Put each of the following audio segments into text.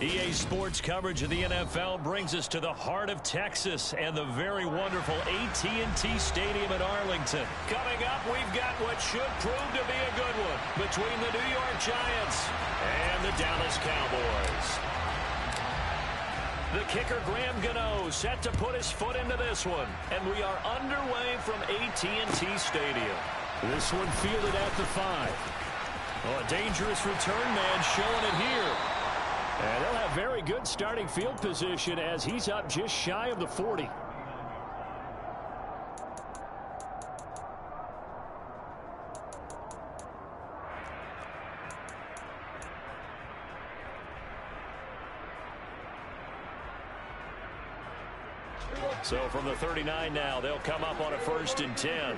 EA Sports coverage of the NFL brings us to the heart of Texas and the very wonderful AT&T Stadium in Arlington. Coming up, we've got what should prove to be a good one between the New York Giants and the Dallas Cowboys. The kicker, Graham Gano, set to put his foot into this one. And we are underway from AT&T Stadium. This one fielded at the 5. Oh, a dangerous return man showing it here. And they'll have very good starting field position as he's up just shy of the 40. So from the 39 now, they'll come up on a 1st and 10.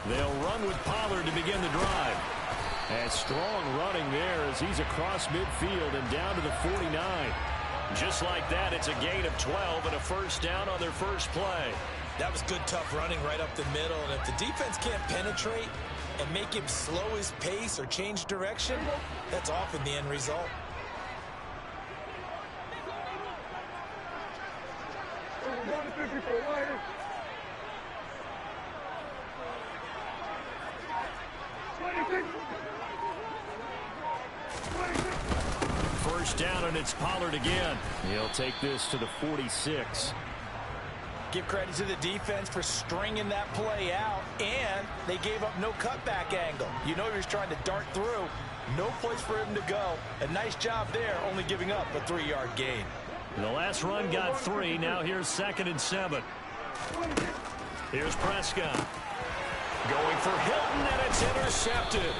They'll run with Pollard to begin the drive. And strong running there as he's across midfield and down to the 49. Just like that, it's a gain of 12 and a 1st down on their first play. That was good, tough running right up the middle. And if the defense can't penetrate and make him slow his pace or change direction, that's often the end result. First down, and it's Pollard again. He'll take this to the 46. Give credit to the defense for stringing that play out, and they gave up no cutback angle. You know he was trying to dart through. No place for him to go. A nice job there, only giving up a 3-yard gain. The last run got 3. Now here's 2nd and 7. Here's Prescott. Going for Hilton, and it's intercepted.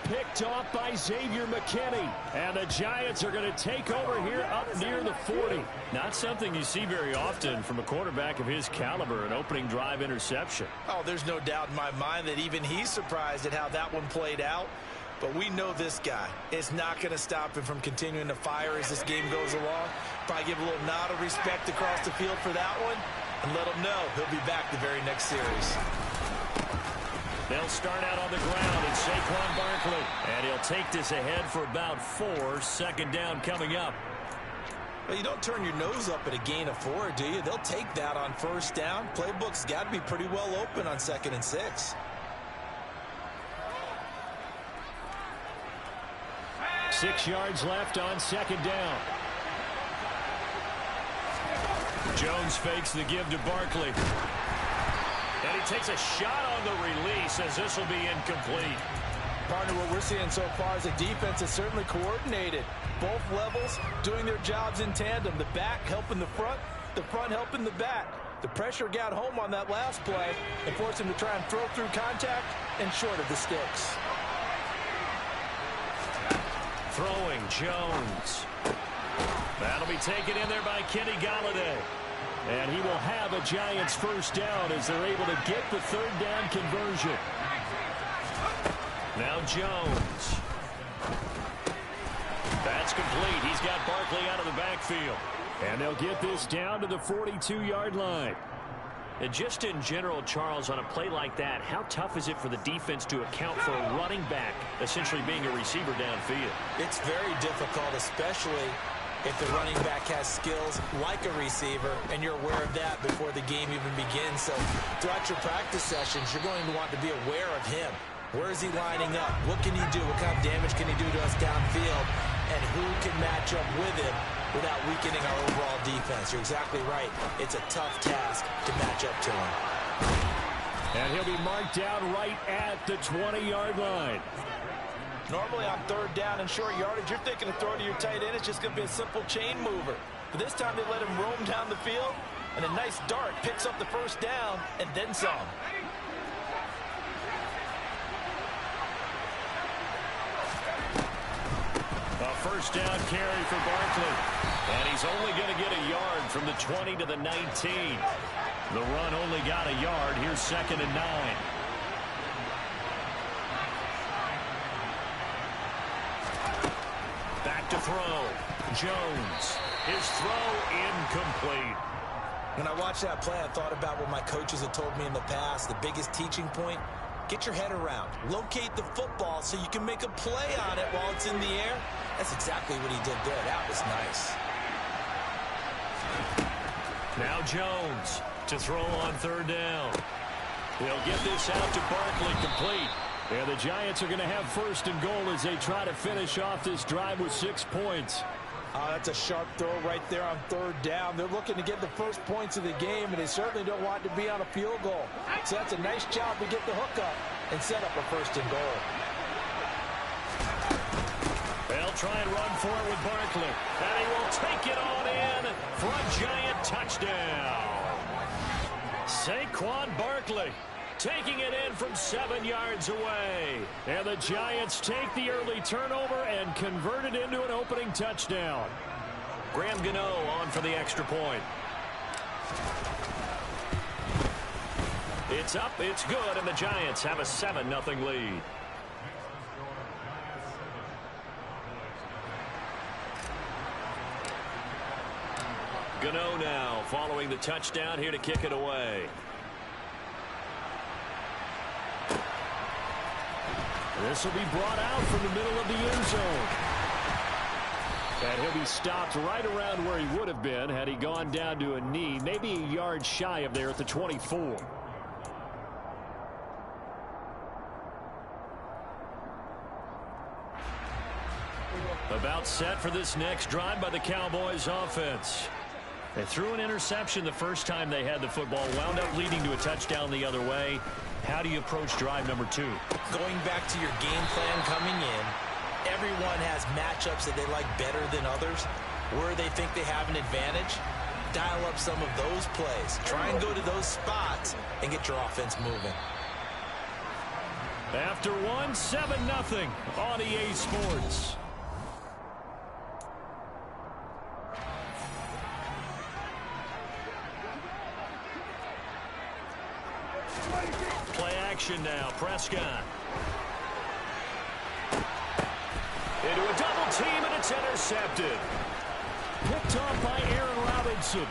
Picked off by Xavier McKinney. And the Giants are going to take over here up near the 40. Not something you see very often from a quarterback of his caliber, an opening drive interception. Oh, there's no doubt in my mind that even he's surprised at how that one played out. But we know this guy is not going to stop him from continuing to fire as this game goes along. Probably give a little nod of respect across the field for that one and let him know he'll be back the very next series. They'll start out on the ground, and Saquon Barkley. And he'll take this ahead for about 4. 2nd down coming up. Well, you don't turn your nose up at a gain of 4, do you? They'll take that on 1st down. Playbook's got to be pretty well open on 2nd and 6. 6 yards left on 2nd down. Jones fakes the give to Barkley. And he takes a shot on the release as this will be incomplete. Partner, what we're seeing so far is the defense is certainly coordinated. Both levels doing their jobs in tandem. The back helping the front helping the back. The pressure got home on that last play and forced him to try and throw through contact and short of the sticks. Throwing Jones. That'll be taken in there by Kenny Golladay. And he will have a Giants 1st down as they're able to get the 3rd down conversion. Now Jones. That's complete. He's got Barkley out of the backfield. And they'll get this down to the 42-yard line. And just in general, Charles, on a play like that, how tough is it for the defense to account for a running back essentially being a receiver downfield? It's very difficult, especially if the running back has skills like a receiver, and you're aware of that before the game even begins. So throughout your practice sessions, you're going to want to be aware of him. Where is he lining up? What can he do? What kind of damage can he do to us downfield? And who can match up with him without weakening our overall defense? You're exactly right. It's a tough task to match up to him. And he'll be marked down right at the 20-yard line. Normally on 3rd down and short yardage, you're thinking to throw to your tight end. It's just going to be a simple chain mover. But this time they let him roam down the field, and a nice dart picks up the 1st down and then some. A 1st down carry for Barkley. And he's only going to get a yard from the 20 to the 19. The run only got a yard. Here's 2nd and 9. Back to throw. Jones. His throw incomplete. When I watched that play, I thought about what my coaches had told me in the past. The biggest teaching point, Get your head around. Locate the football so you can make a play on it while it's in the air. That's exactly what he did there. That was nice. Now Jones to throw on third down. He'll get this out to Barkley, complete. And the Giants are going to have first and goal as they try to finish off this drive with 6 points. That's a sharp throw right there on third down. They're looking to get the first points of the game, and they certainly don't want to be on a field goal. So that's a nice job to get the hook up and set up a first and goal. They'll try and run for it with Barkley. And he will take it on in for a Giant touchdown. Saquon Barkley taking it in from 7 yards away. And the Giants take the early turnover and convert it into an opening touchdown. Graham Gano on for the extra point. It's up, it's good, and the Giants have a 7-0 lead. Gano now following the touchdown here to kick it away. This will be brought out from the middle of the end zone. And he'll be stopped right around where he would have been had he gone down to a knee, maybe a yard shy of there at the 24. About set for this next drive by the Cowboys offense. They threw an interception the first time they had the football, wound up leading to a touchdown the other way. How do you approach drive number 2? Going back to your game plan coming in, everyone has matchups that they like better than others. Where they think they have an advantage, dial up some of those plays. Try and go to those spots and get your offense moving. After 7-0 on EA Sports. Play action now. Prescott. Into a double team, and it's intercepted. Picked off by Aaron Robinson.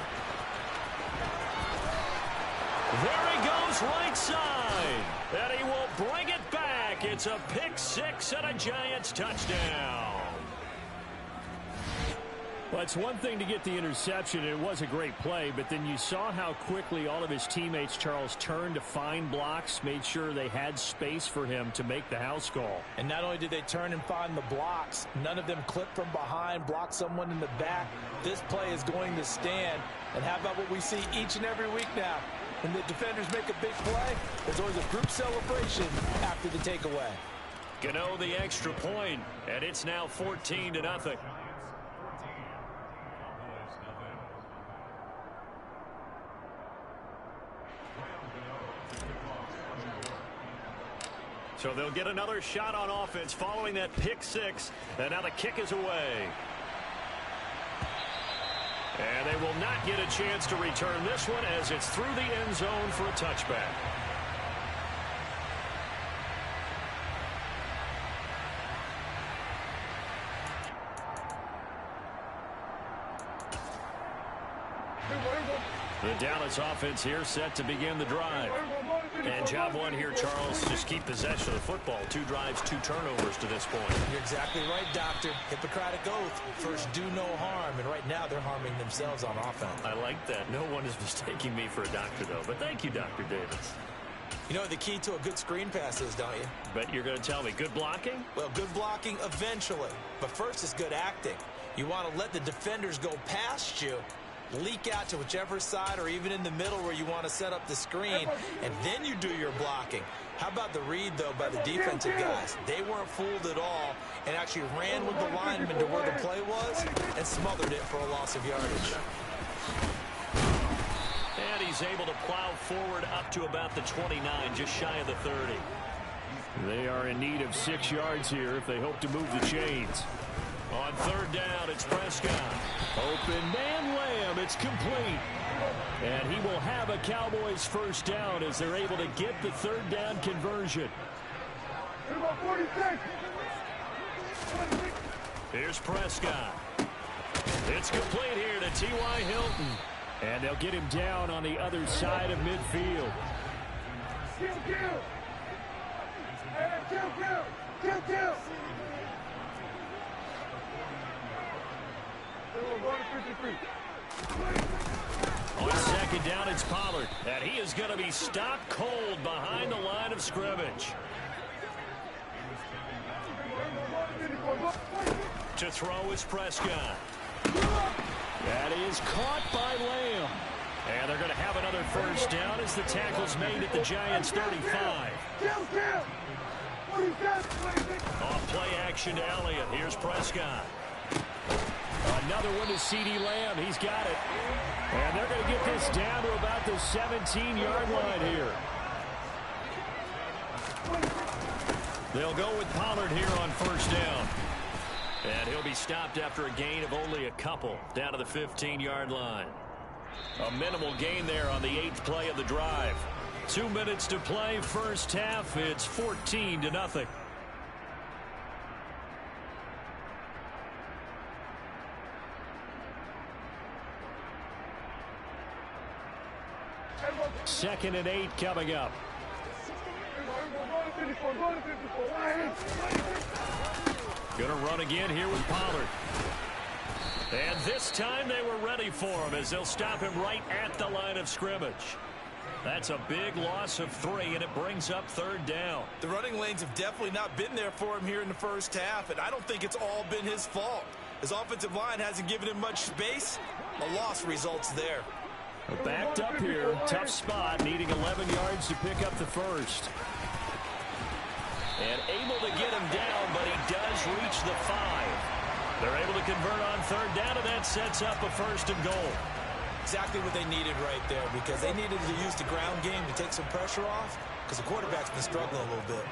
There he goes, right side. And he will bring it back. It's a pick 6 and a Giants touchdown. Well, it's one thing to get the interception. It was a great play, but then you saw how quickly all of his teammates, Charles, turned to find blocks, made sure they had space for him to make the house call. And not only did they turn and find the blocks, none of them clipped from behind, blocked someone in the back. This play is going to stand. And how about what we see each and every week now? When the defenders make a big play, there's always a group celebration after the takeaway. Gano the extra point, and it's now 14-0. So they'll get another shot on offense following that pick 6. And now the kick is away. And they will not get a chance to return this one as it's through the end zone for a touchback. The Dallas offense here set to begin the drive. And job one here, Charles, just keep possession of the football. 2 drives, 2 turnovers to this point. You're exactly right, Doctor. Hippocratic oath. First, do no harm. And right now, they're harming themselves on offense. I like that. No one is mistaking me for a doctor, though. But thank you, Dr. Davis. You know what the key to a good screen pass is, don't you? But you're going to tell me, good blocking? Well, good blocking eventually. But first, it's good acting. You want to let the defenders go past you, leak out to whichever side or even in the middle where you want to set up the screen, and then you do your blocking. How about the read, though, by the defensive guys? They weren't fooled at all and actually ran with the lineman to where the play was and smothered it for a loss of yardage. And he's able to plow forward up to about the 29, just shy of the 30. They are in need of 6 yards here if they hope to move the chains. On third down, it's Prescott. Open man, Lamb. It's complete. And he will have a Cowboys first down as they're able to get the third down conversion. Here's Prescott. It's complete here to T.Y. Hilton. And they'll get him down on the other side of midfield. On second down, it's Pollard. And he is going to be stopped cold behind the line of scrimmage. To throw is Prescott. That is caught by Lamb. And they're going to have another first down as the tackle's made at the Giants' 35. Off play action to Elliott. Here's Prescott. Another one to CeeDee Lamb. He's got it. And they're going to get this down to about the 17-yard line here. They'll go with Pollard here on first down. And he'll be stopped after a gain of only a couple down to the 15-yard line. A minimal gain there on the 8th play of the drive. 2 minutes to play first half. It's 14-0. Second and 8 coming up. Gonna run again here with Pollard. And this time they were ready for him as they'll stop him right at the line of scrimmage. That's a big loss of 3, and it brings up third down. The running lanes have definitely not been there for him here in the first half, and I don't think it's all been his fault. His offensive line hasn't given him much space. A loss results there. Backed up here, tough spot, needing 11 yards to pick up the first. And able to get him down, but he does reach the 5. They're able to convert on third down, and that sets up a first and goal. Exactly what they needed right there, because they needed to use the ground game to take some pressure off, because the quarterback's been struggling a little bit.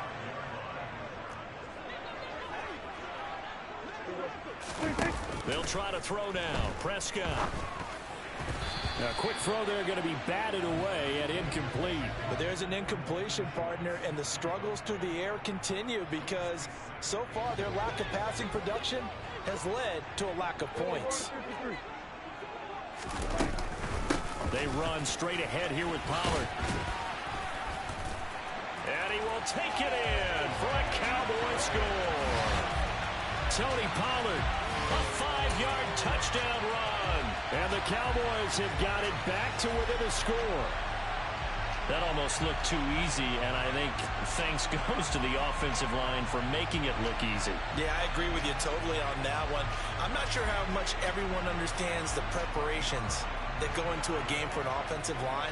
They'll try to throw now. Prescott. A quick throw there, going to be batted away and incomplete. But there's an incompletion, partner, and the struggles through the air continue because so far their lack of passing production has led to a lack of points. They run straight ahead here with Pollard. And he will take it in for a Cowboy score. Tony Pollard, a 5-yard touchdown run. And the Cowboys have got it back to within a score. That almost looked too easy, and I think thanks goes to the offensive line for making it look easy. Yeah, I agree with you totally on that one. I'm not sure how much everyone understands the preparations that go into a game for an offensive line,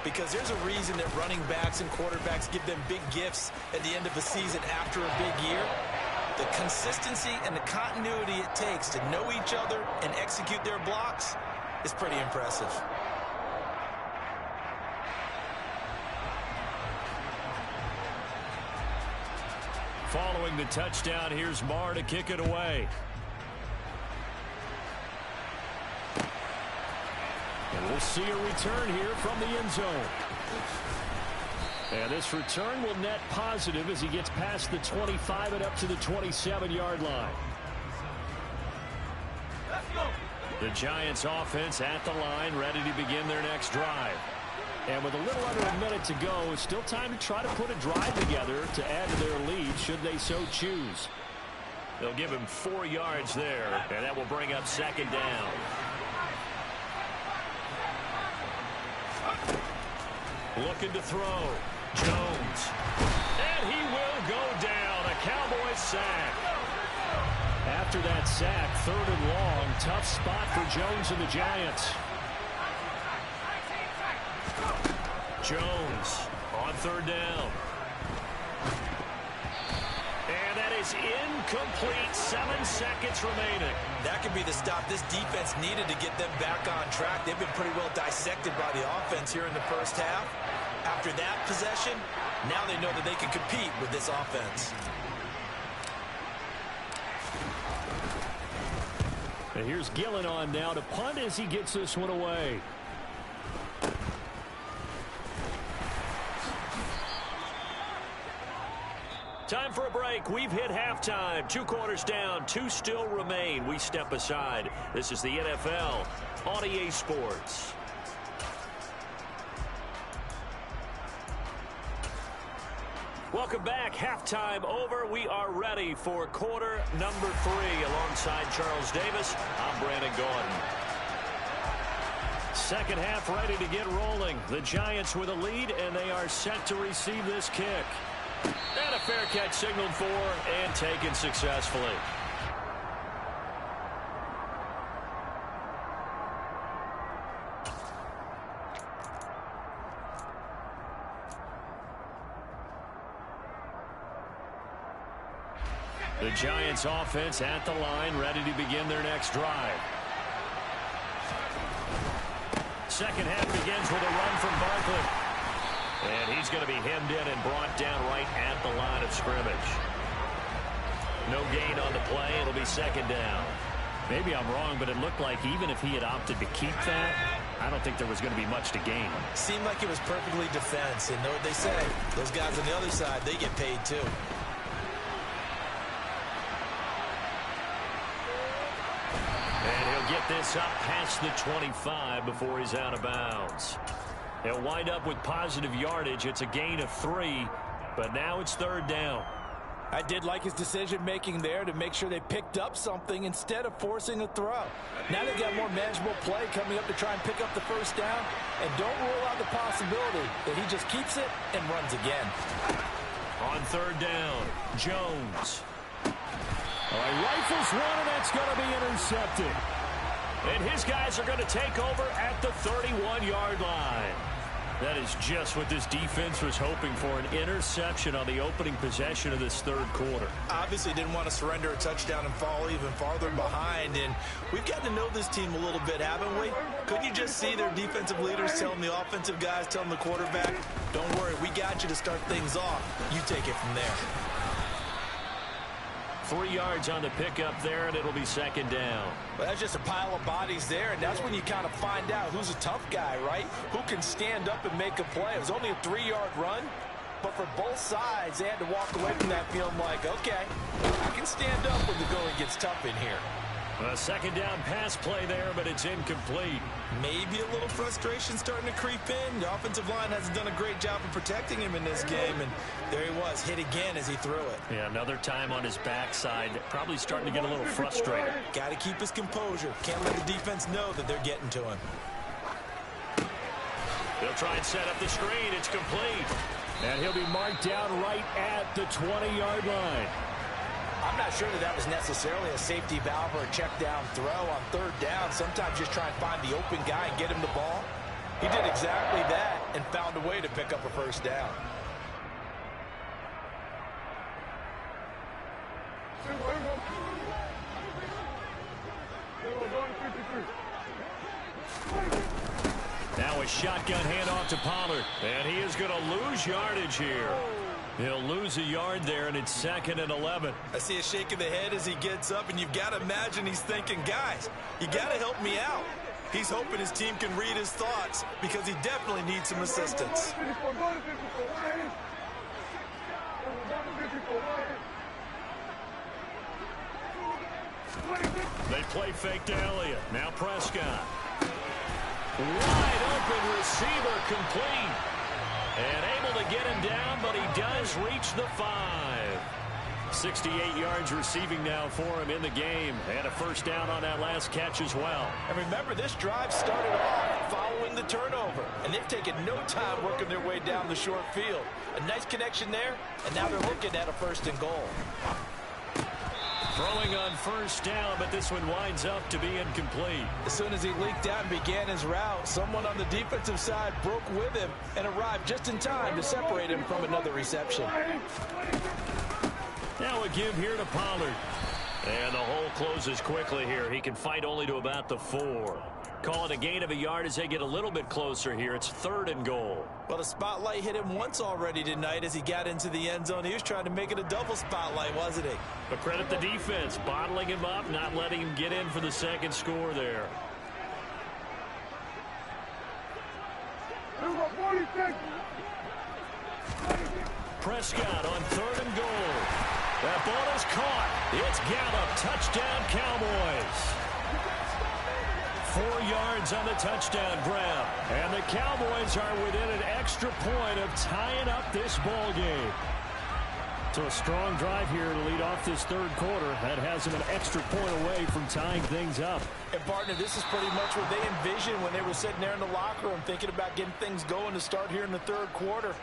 because there's a reason that running backs and quarterbacks give them big gifts at the end of a season after a big year. The consistency and the continuity it takes to know each other and execute their blocks is pretty impressive. Following the touchdown, here's Marr to kick it away. And we'll see a return here from the end zone. And this return will net positive as he gets past the 25 and up to the 27-yard line. The Giants offense at the line, ready to begin their next drive. And with a little under a minute to go, it's still time to try to put a drive together to add to their lead should they so choose. They'll give him 4 yards there, and that will bring up second down. Looking to throw. Jones. And he will go down. A Cowboys sack. After that sack, 3rd and long. Tough spot for Jones and the Giants. Jones on 3rd down. And that is incomplete. 7 seconds remaining. That could be the stop this defense needed to get them back on track. They've been pretty well dissected by the offense here in the first half. After that possession, now they know that they can compete with this offense. And here's Gillen on now to punt as he gets this one away. Time for a break. We've hit halftime. 2 quarters down. 2 still remain. We step aside. This is the NFL on EA Sports. Welcome back. Halftime over. We are ready for quarter number 3. Alongside Charles Davis, I'm Brandon Gaudin. Second half ready to get rolling. The Giants with a lead, and they are set to receive this kick. And a fair catch signaled for and taken successfully. The Giants offense at the line, ready to begin their next drive. Second half begins with a run from Barkley. And he's going to be hemmed in and brought down right at the line of scrimmage. No gain on the play. It'll be second down. Maybe I'm wrong, but it looked like even if he had opted to keep that, I don't think there was going to be much to gain. Seemed like it was perfectly defense. And know what they say? Those guys on the other side, they get paid too. And he'll get this up past the 25 before he's out of bounds. He'll wind up with positive yardage. It's a gain of 3, but now it's third down. I did like his decision-making there to make sure they picked up something instead of forcing a throw. Now they've got more manageable play coming up to try and pick up the first down, and don't rule out the possibility that he just keeps it and runs again. On third down, Jones. All right, rifles one, and that's going to be intercepted. And his guys are going to take over at the 31-yard line. That is just what this defense was hoping for, an interception on the opening possession of this third quarter. Obviously didn't want to surrender a touchdown and fall even farther behind, and we've gotten to know this team a little bit, haven't we? Couldn't you just see their defensive leaders telling the offensive guys, telling the quarterback, don't worry, we got you to start things off. You take it from there. 3 yards on the pickup there, and it'll be second down. Well, that's just a pile of bodies there, and that's when you kind of find out who's a tough guy, right? Who can stand up and make a play. It was only a 3-yard run, but for both sides, they had to walk away from that feeling like, okay, I can stand up when the going gets tough in here. A second down pass play there, but it's incomplete. Maybe a little frustration starting to creep in. The offensive line hasn't done a great job of protecting him in this game, and there he was, hit again as he threw it. Yeah, another time on his backside, probably starting to get a little frustrated. Got to keep his composure. Can't let the defense know that they're getting to him. They'll try and set up the screen. It's complete. And he'll be marked down right at the 20-yard line. I'm not sure that was necessarily a safety valve or a check down throw on third down. Sometimes just try and find the open guy and get him the ball. He did exactly that and found a way to pick up a first down. Now a shotgun handoff to Pollard, and he is going to lose yardage here. He'll lose a yard there, and it's second and 11. I see a shake of the head as he gets up, and you've got to imagine he's thinking, guys, you got to help me out. He's hoping his team can read his thoughts because he definitely needs some assistance. They play fake to Elliott. Now Prescott. Wide open receiver complete. And able to get him down, but he does reach the 5. 68 yards receiving now for him in the game. And a first down on that last catch as well. And remember, this drive started off following the turnover. And they've taken no time working their way down the short field. A nice connection there, and now they're looking at a first and goal. Throwing on first down, but this one winds up to be incomplete. As soon as he leaked out and began his route, someone on the defensive side broke with him and arrived just in time to separate him from another reception. Now a give here to Pollard. And the hole closes quickly here. He can fight only to about the 4. Call it a gain of a yard as they get a little bit closer here. It's third and goal. Well, the spotlight hit him once already tonight as he got into the end zone. He was trying to make it a double spotlight, wasn't he? But credit the defense, bottling him up, not letting him get in for the second score there. Prescott on third and goal. That ball is caught. It's Gallup. Touchdown, Cowboys. 4 yards on the touchdown grab. And the Cowboys are within an extra point of tying up this ball game. So a strong drive here to lead off this third quarter. That has them an extra point away from tying things up. And, partner, this is pretty much what they envisioned when they were sitting there in the locker room thinking about getting things going to start here in the third quarter.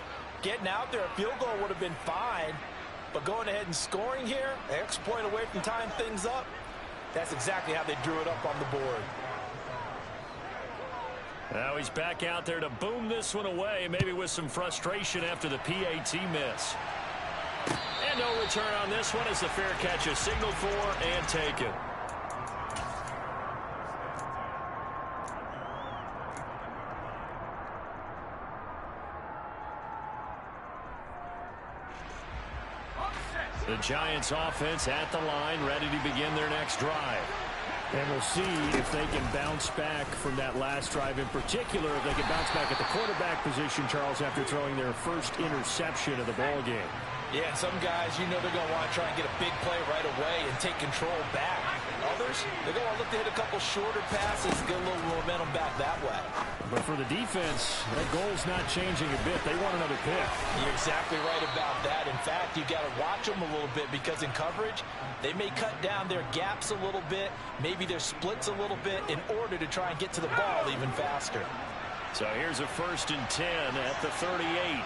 Getting out there, a field goal would have been fine. But going ahead and scoring here, an extra point away from tying things up, that's exactly how they drew it up on the board. Now he's back out there to boom this one away, maybe with some frustration after the PAT miss. And no return on this one as the fair catch is signaled for and taken. The Giants offense at the line, ready to begin their next drive. And we'll see if they can bounce back from that last drive in particular, if they can bounce back at the quarterback position, Charles, after throwing their first interception of the ballgame. Yeah, and some guys, you know they're going to want to try and get a big play right away and take control back. Others, they're going to look to hit a couple shorter passes, get a little momentum back that way. But for the defense, that goal's not changing a bit. They want another pick. You're exactly right about that. In fact, you got to watch them a little bit because in coverage, they may cut down their gaps a little bit, maybe their splits a little bit in order to try and get to the ball even faster. So here's a 1st and 10 at the 38.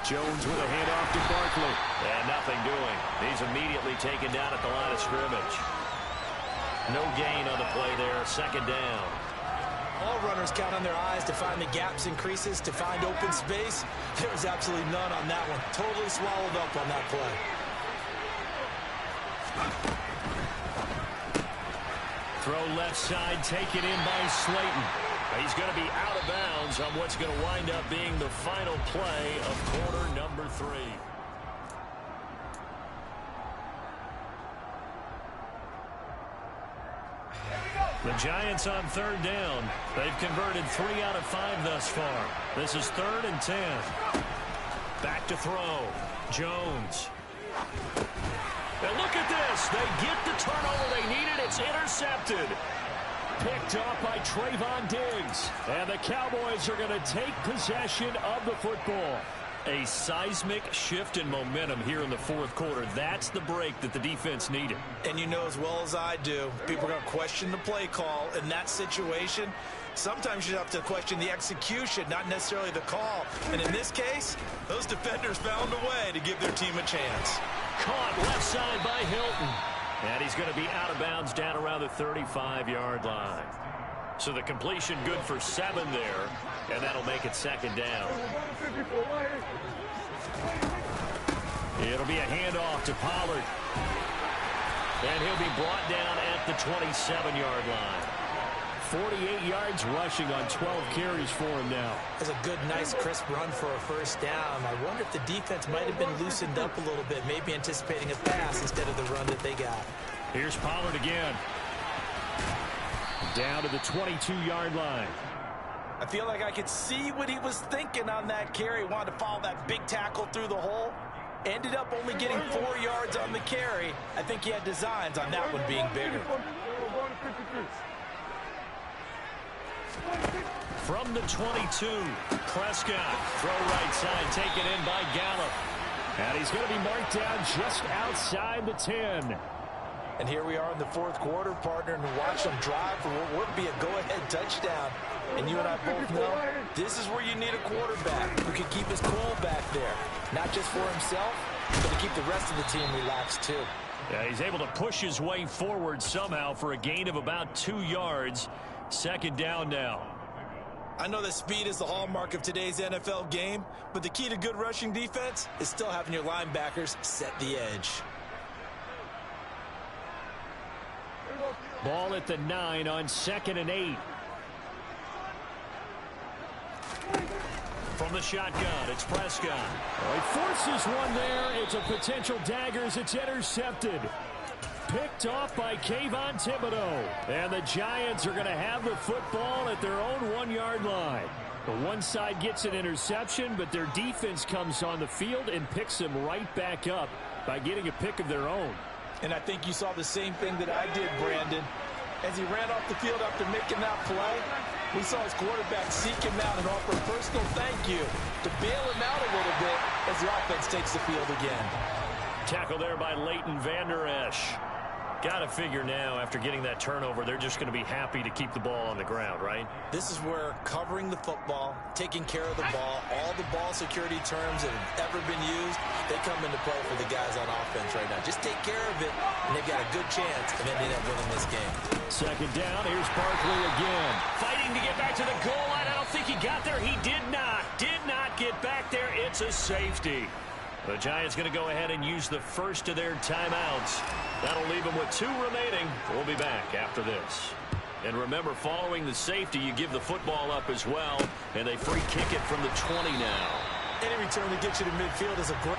Jones with a handoff to Barkley. And nothing doing. He's immediately taken down at the line of scrimmage. No gain on the play there. 2nd down. All runners count on their eyes to find the gaps and creases, to find open space. There was absolutely none on that one. Totally swallowed up on that play. Throw left side, taken in by Slayton. He's going to be out of bounds on what's going to wind up being the final play of quarter number 3. The Giants on 3rd down. They've converted 3 out of 5 thus far. This is 3rd and 10. Back to throw. Jones. And look at this. They get the turnover they needed. It's intercepted. Picked off by Trayvon Diggs. And the Cowboys are going to take possession of the football. A seismic shift in momentum here in the 4th quarter. That's the break that the defense needed. And you know as well as I do, people are going to question the play call in that situation. Sometimes you have to question the execution, not necessarily the call. And in this case, those defenders found a way to give their team a chance. Caught left side by Hilton. And he's going to be out of bounds down around the 35-yard line. So the completion good for 7 there, and that'll make it 2nd down. It'll be a handoff to Pollard. And he'll be brought down at the 27-yard line. 48 yards rushing on 12 carries for him now. That's a good, nice, crisp run for a 1st down. I wonder if the defense might have been loosened up a little bit, maybe anticipating a pass instead of the run that they got. Here's Pollard again. Down to the 22-yard line. I feel like I could see what he was thinking on that carry. Wanted to follow that big tackle through the hole. Ended up only getting 4 yards on the carry. I think he had designs on that one being bigger. From the 22, Prescott. Throw right side, taken in by Gallup. And he's going to be marked down just outside the 10. And here we are in the 4th quarter, partner, and watch them drive for what would be a go-ahead touchdown. And you and I both know this is where you need a quarterback who can keep his cool back there. Not just for himself, but to keep the rest of the team relaxed too. Yeah, he's able to push his way forward somehow for a gain of about 2 yards. 2nd down now. I know that speed is the hallmark of today's NFL game, but the key to good rushing defense is still having your linebackers set the edge. Ball at the 9 on 2nd and 8. From the shotgun, it's Prescott. Oh, he forces one there. It's a potential dagger as it's intercepted. Picked off by Kayvon Thibodeaux. And the Giants are going to have the football at their own 1-yard line. The one side gets an interception, but their defense comes on the field and picks them right back up by getting a pick of their own. And I think you saw the same thing that I did, Brandon. As he ran off the field after making that play, We saw his quarterback seek him out and offer a personal thank you to bail him out a little bit as the offense takes the field again. Tackle there by Leighton Vander Esch. Got to figure now, after getting that turnover, they're just going to be happy to keep the ball on the ground, right? This is where covering the football, taking care of the ball, all the ball security terms that have ever been used, they come into play for the guys on offense right now. Just take care of it, and they've got a good chance of ending up winning this game. Second down, here's Barkley again. Fighting to get back to the goal line. I don't think he got there. He did not get back there. It's a safety. The Giants going to go ahead and use the first of their timeouts. That'll leave them with 2 remaining. We'll be back after this. And remember, following the safety, you give the football up as well, and they free kick it from the 20 now. Any return to get you to midfield is a great...